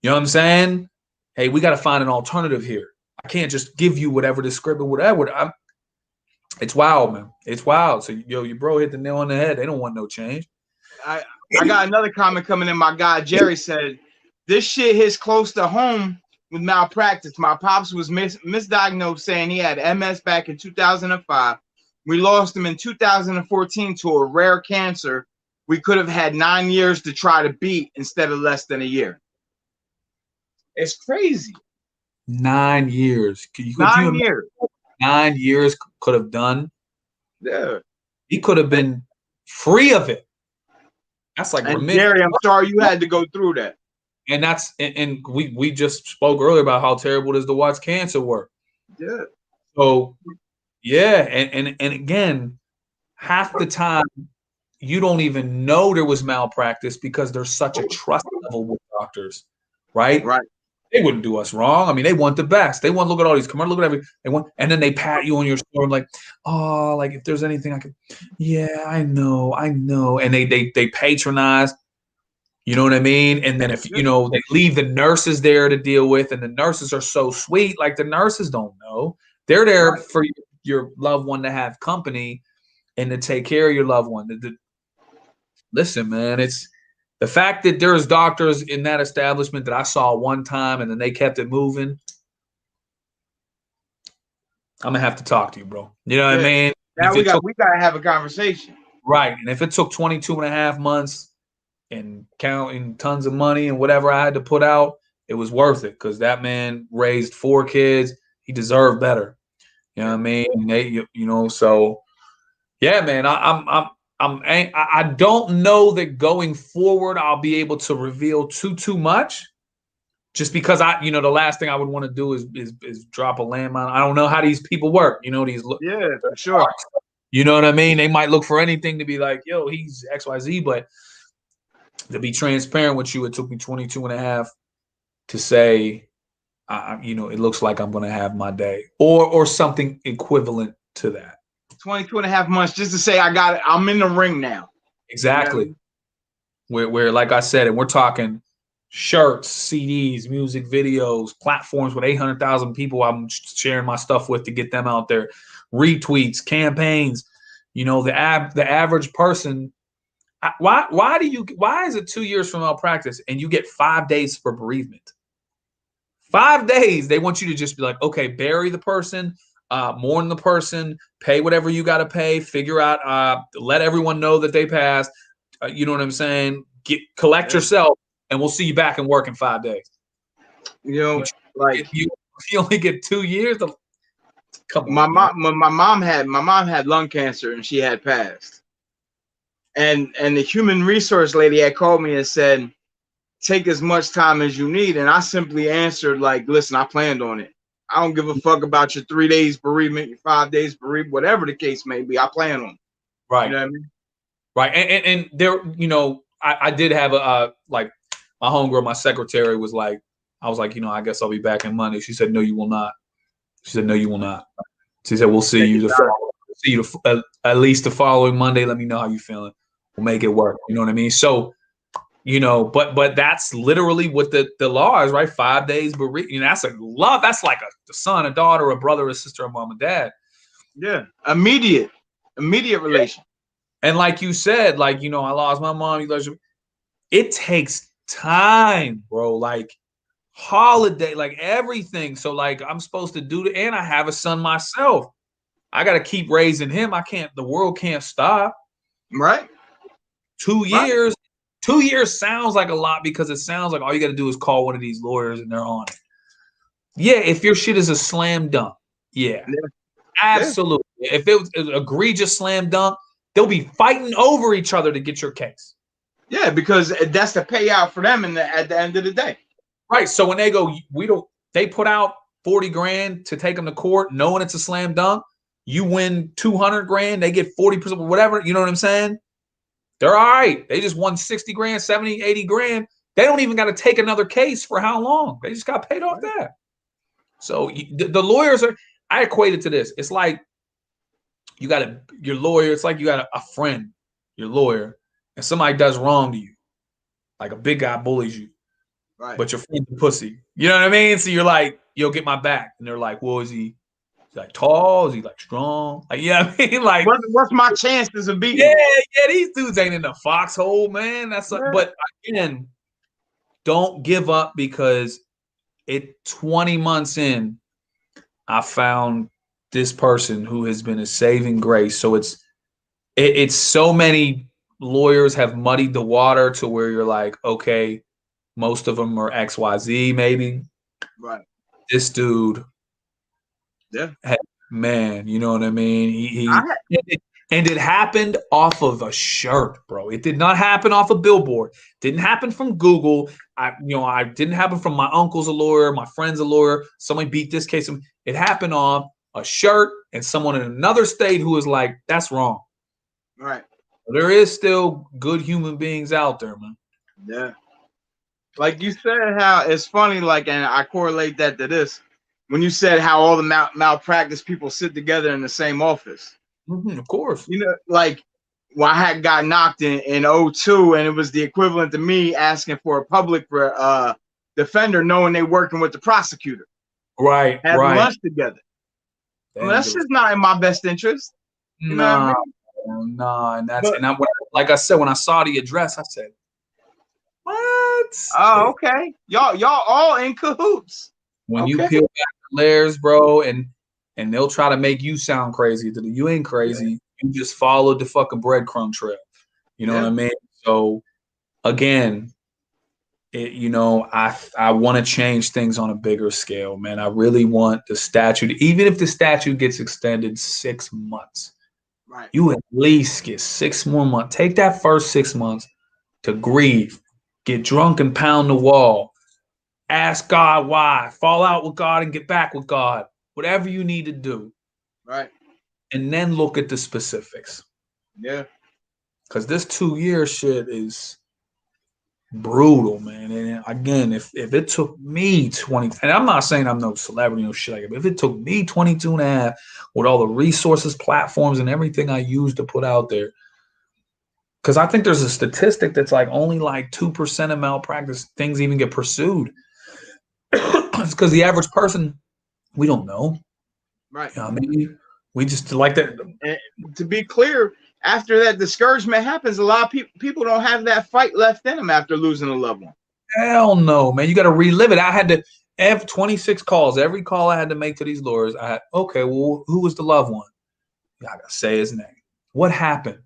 You know what I'm saying? Hey, we got to find an alternative here. I can't just give you whatever the script or whatever. It's wild, man. It's wild. So, yo, your bro hit the nail on the head. They don't want no change. I got another comment coming in. My guy Jerry said, this shit hits close to home with malpractice. My pops was misdiagnosed saying he had MS back in 2005. We lost him in 2014 to a rare cancer we could have had 9 years to try to beat instead of less than a year. It's crazy. 9 years. 9 years. 9 years could have done. Yeah. He could have been free of it. That's like Jerry, I'm sorry you had to go through that. And that's and we just spoke earlier about how terrible it is to watch cancer work. Yeah. So yeah, and again, half the time you don't even know there was malpractice because there's such a trust level with doctors, right? Right. They wouldn't do us wrong. I mean, they want the best. They want to look at all these commercials, look at everything. They want, and then they pat you on your shoulder like, oh, like if there's anything I could, yeah, I know. And they patronize, you know what I mean? And then if you know, they leave the nurses there to deal with, and the nurses are so sweet, like the nurses don't know. They're there for your loved one to have company and to take care of your loved one. Listen, man, it's the fact that there's doctors in that establishment that I saw one time and then they kept it moving. I'm gonna have to talk to you, bro. You know what I mean? Now we gotta have a conversation. Right. And if it took 22 and a half months and counting tons of money and whatever I had to put out, it was worth it because that man raised 4 kids. He deserved better. You know what I mean? And they, you know, so yeah, man, I don't know that going forward I'll be able to reveal too much, just because you know, the last thing I would want to do is drop a landmine. I don't know how these people work. You know, for sure. You know what I mean? They might look for anything to be like, yo, he's XYZ, but to be transparent with you, it took me 22 and a half to say, you know, it looks like I'm going to have my day or something equivalent to that. 22 and a half months just to say I got it. I'm in the ring now. Exactly. You know? Where like I said, and we're talking shirts, CDs, music videos, platforms with 800,000 people I'm sharing my stuff with to get them out there, retweets, campaigns. You know, the average person. Why is it 2 years from malpractice and you get 5 days for bereavement? 5 days. They want you to just be like, okay, bury the person, mourn the person, pay whatever you got to pay, figure out, let everyone know that they passed. You know what I'm saying? Collect yourself, and we'll see you back in work in 5 days. You know, like you only get 2 years. Come on. My mom had lung cancer and she had passed. And the human resource lady had called me and said, take as much time as you need. And I simply answered like, listen, I planned on it. I don't give a fuck about your 3 days bereavement, your 5 days bereavement, whatever the case may be. I plan on it. Right. You know what I mean? Right. And there, you know, I did have like my homegirl, my secretary was like, I was like, you know, I guess I'll be back in Monday. She said, no, you will not. She said, no, you will not. She said, we'll see you the see you at least the following Monday. Let me know how you feeling. We'll make it work. You know what I mean? So, but that's literally what the law is, right? 5 days, but that's a love. That's like a son, a daughter, a brother, a sister, a mom, and dad. Yeah, immediate relation. And like you said, I lost my mom. It takes time, bro. Like holiday, like everything. So like I'm supposed to do it, and I have a son myself. I got to keep raising him. I can't. The world can't stop. Right. 2 years. 2 years sounds like a lot because it sounds like all you got to do is call one of these lawyers and they're on it. Yeah, if your shit is a slam dunk, yeah. Absolutely. Yeah. If it was an egregious slam dunk, they'll be fighting over each other to get your case. Yeah, because that's the payout for them at the end of the day. Right. So when they go, they put out 40 grand to take them to court, knowing it's a slam dunk. You win 200 grand, they get 40%, whatever. You know what I'm saying? They're all right. They just won 60 grand, 70, 80 grand. They don't even got to take another case for how long? They just got paid off that. So the lawyers I equate it to this. It's like your lawyer. It's like you got a friend, your lawyer, and somebody does wrong to you. Like a big guy bullies you. Right. But your friend's a pussy. You know what I mean? So you're like, you'll get my back. And they're like, well, is he like tall? Is he like strong? Like, you know what I mean? Like, what's my chances of beating? Yeah, these dudes ain't in the foxhole, man. But again, don't give up because 20 months in, I found this person who has been a saving grace. So it's so many lawyers have muddied the water to where you're like, okay, most of them are XYZ maybe. Right. This dude, man, you know what I mean? And it happened off of a shirt, bro. It did not happen off a billboard. Didn't happen from Google. I didn't happen from my uncle's a lawyer, my friend's a lawyer. Somebody beat this case. It happened off a shirt and someone in another state who was like, that's wrong. Right. There is still good human beings out there, man. Yeah. Like you said, how it's funny, like, and I correlate that to this. When you said how all the malpractice people sit together in the same office. Mm-hmm, of course. You know, like when I had got knocked in 2002, and it was the equivalent to me asking for a public defender, knowing they working with the prosecutor. Right. Having lunch together. Well, that's just not in my best interest. You know what I mean? No, and like I said, when I saw the address, I said, "What? Oh, okay. Y'all all in cahoots." When you peel back the layers, bro, and they'll try to make you sound crazy. You ain't crazy. You just followed the fucking breadcrumb trail. You know what I mean? So again, I want to change things on a bigger scale, man. I really want the statute, even if the statute gets extended 6 months, right? You at least get 6 more months. Take that first 6 months to grieve, get drunk and pound the wall, ask God why, fall out with God and get back with God, whatever you need to do, right? And then look at the specifics. Yeah, because this 2 year shit is brutal, man. And again, if it took me 20, and I'm not saying I'm no celebrity or shit like that, but if it took me 22 and a half with all the resources, platforms, and everything I use to put out there, because I think there's a statistic that's like only like 2% of malpractice things even get pursued. It's because the average person, we don't know. Right. You know what I mean? We just like that. And to be clear, after that discouragement happens, a lot of people don't have that fight left in them after losing a loved one. Hell no, man. You got to relive it. I had to have 26 calls. Every call I had to make to these lawyers, I had, okay, well, who was the loved one? I got to say his name. What happened?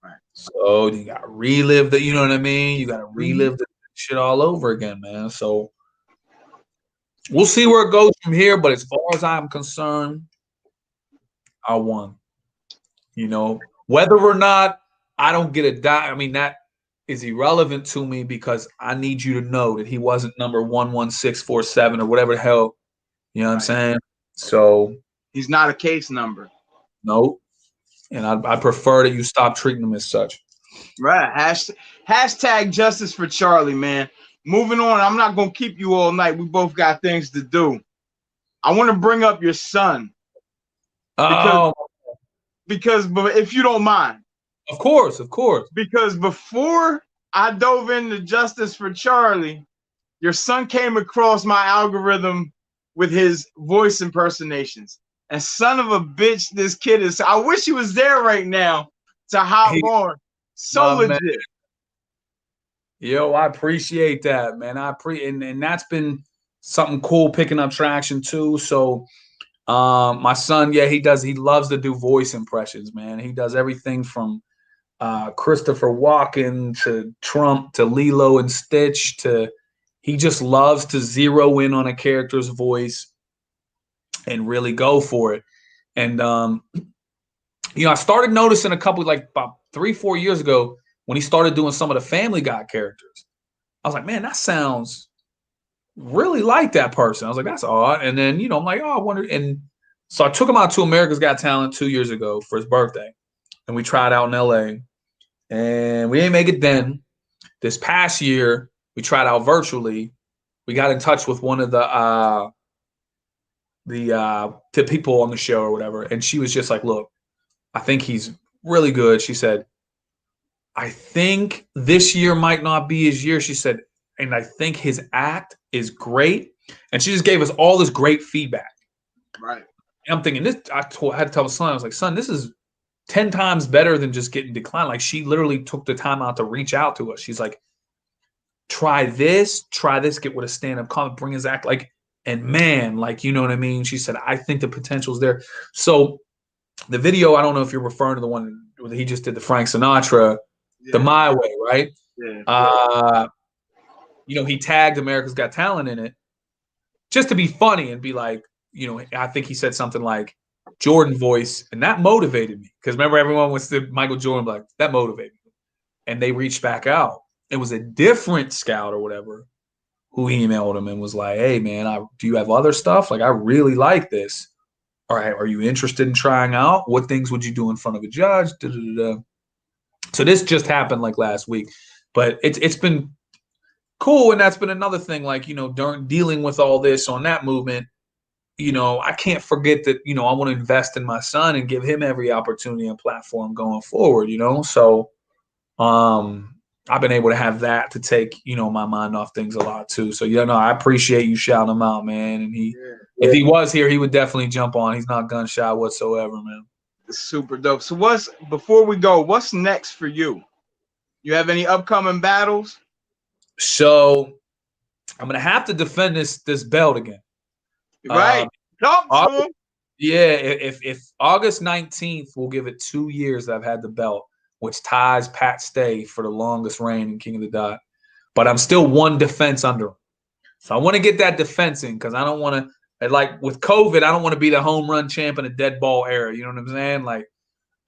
Right. So you got to relive that. You know what I mean? You got to relive the shit all over again, man. So we'll see where it goes from here. But as far as I'm concerned, I won. You know, whether or not I don't get a die, I mean, that is irrelevant to me because I need you to know that he wasn't number 11647 or whatever the hell. You know what I'm saying? So he's not a case number. No. And I prefer that you stop treating him as such. Right. Hashtag justice for Charlie, man. Moving on. I'm not going to keep you all night. We both got things to do. I want to bring up your son. Oh. But if you don't mind. Of course, of course. Because before I dove into Justice for Charlie, your son came across my algorithm with his voice impersonations. And son of a bitch, this kid is. I wish he was there right now to hop on. So legit. Man. Yo, I appreciate that, man. And that's been something cool picking up traction too. So my son, yeah, he loves to do voice impressions, man. He does everything from Christopher Walken to Trump to Lilo and Stitch to he just loves to zero in on a character's voice and really go for it. And I started noticing a couple like about 3-4 years ago when he started doing some of the Family Guy characters. I was like, man, that sounds really like that person. I was like, that's odd. And then, I'm like, oh, I wonder. And so I took him out to America's Got Talent 2 years ago for his birthday. And we tried out in LA. And we didn't make it then. This past year, we tried out virtually. We got in touch with one of the people on the show or whatever. And she was just like, look, I think he's really good. She said, I think this year might not be his year. She said, and I think his act is great. And she just gave us all this great feedback. Right. And I'm thinking I had to tell my son, I was like, son, this is 10 times better than just getting declined. Like she literally took the time out to reach out to us. She's like, try this, get with a stand-up comic, bring his act. Like, and man, like, you know what I mean? She said, I think the potential's there. So the video, I don't know if you're referring to the one that he just did, the Frank Sinatra, the My Way, right? Yeah. He tagged America's Got Talent in it just to be funny and be like, I think he said something like Jordan voice, and that motivated me. Because remember, everyone was the Michael Jordan, like, that motivated me. And they reached back out. It was a different scout or whatever who emailed him and was like, hey, man, do you have other stuff? Like, I really like this. All right, are you interested in trying out? What things would you do in front of a judge? Da-da-da-da. So this just happened like last week. But it's been cool, and that's been another thing, like, during dealing with all this on that movement, I can't forget that, I want to invest in my son and give him every opportunity and platform going forward, So I've been able to have that to take, my mind off things a lot too. So, I appreciate you shouting him out, man. And if he was here, he would definitely jump on. He's not gun shy whatsoever, man. Super dope. So before we go, what's next for you? You have any upcoming battles? So I'm going to have to defend this belt again. Right. Yeah. If August 19th, we'll give it 2 years that I've had the belt, which ties Pat Stay for the longest reign in King of the Dot. But I'm still one defense under him. So I want to get that defense in because I don't want to, like with COVID, I don't want to be the home run champ in a dead ball era. You know what I'm saying? Like,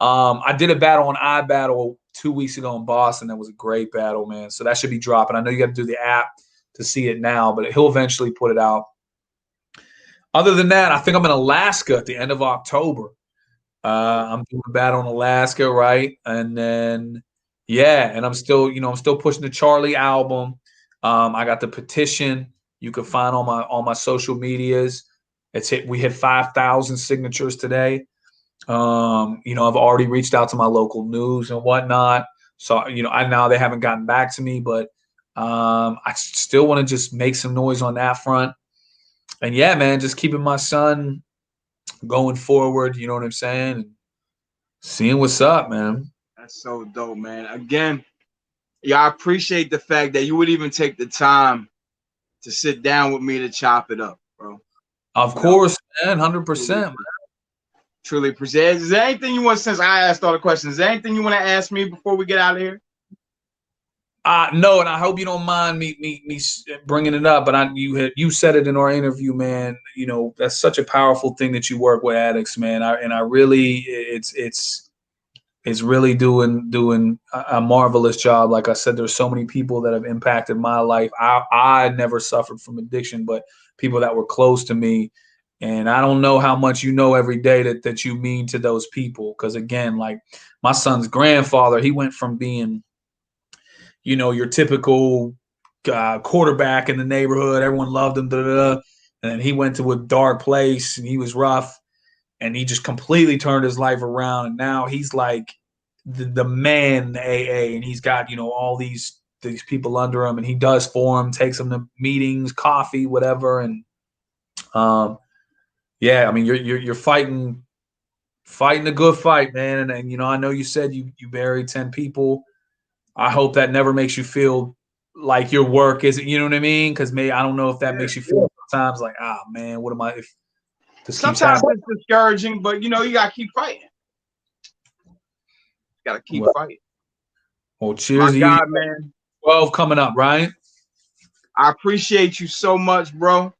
I did a battle on iBattle 2 weeks ago in Boston. That was a great battle, man. So that should be dropping. I know you got to do the app to see it now, but he'll eventually put it out. Other than that, I think I'm in Alaska at the end of October. I'm doing a battle in Alaska, right? And then, and I'm still pushing the Charlie album. I got the petition. You can find on my social medias. We hit 5,000 signatures today. I've already reached out to my local news and whatnot. So, I now they haven't gotten back to me, but I still want to just make some noise on that front. And yeah, man, just keeping my son going forward, you know what I'm saying? And seeing what's up, man. That's so dope, man. Again, I appreciate the fact that you would even take the time to sit down with me to chop it up, bro. Of course, man, 100%, man. Truly appreciate it. Is there anything you want, since I asked all the questions, is there anything you want to ask me before we get out of here? No, and I hope you don't mind me bringing it up, but you said it in our interview, man. That's such a powerful thing that you work with addicts, man. I really, it's really doing a marvelous job. Like I said, there's so many people that have impacted my life. I never suffered from addiction, but people that were close to me, and I don't know how much every day that you mean to those people. Because again, like my son's grandfather, he went from being your typical quarterback in the neighborhood. Everyone loved him. And then he went to a dark place and he was rough. and he just completely turned his life around, and now he's like the man in the AA, and he's got, you know, all these people under him, and he does for him, takes them to meetings, coffee, whatever, and yeah, I mean, you're fighting a good fight, man, and you know, I know you said you buried 10 people. I hope that never makes you feel like your work isn't, you know what I mean? Because maybe, I don't know if that makes you feel sometimes like, ah, man, what am I, if this keeps Sometimes happening? it's discouraging, but you know, you gotta keep fighting. You gotta keep fighting. Well, cheers to God, you, man. 12 coming up, right? I appreciate you so much, bro.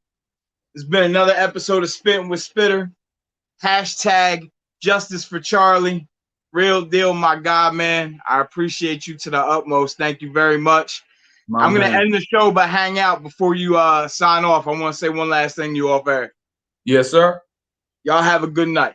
It's been another episode of Spittin' with Spitter. Hashtag justice for Charlie. Real deal, my God, man. I appreciate you to the utmost. Thank you very much. I'm going to end the show, but hang out before you sign off. I want to say one last thing, you off air. Yes, sir. Y'all have a good night.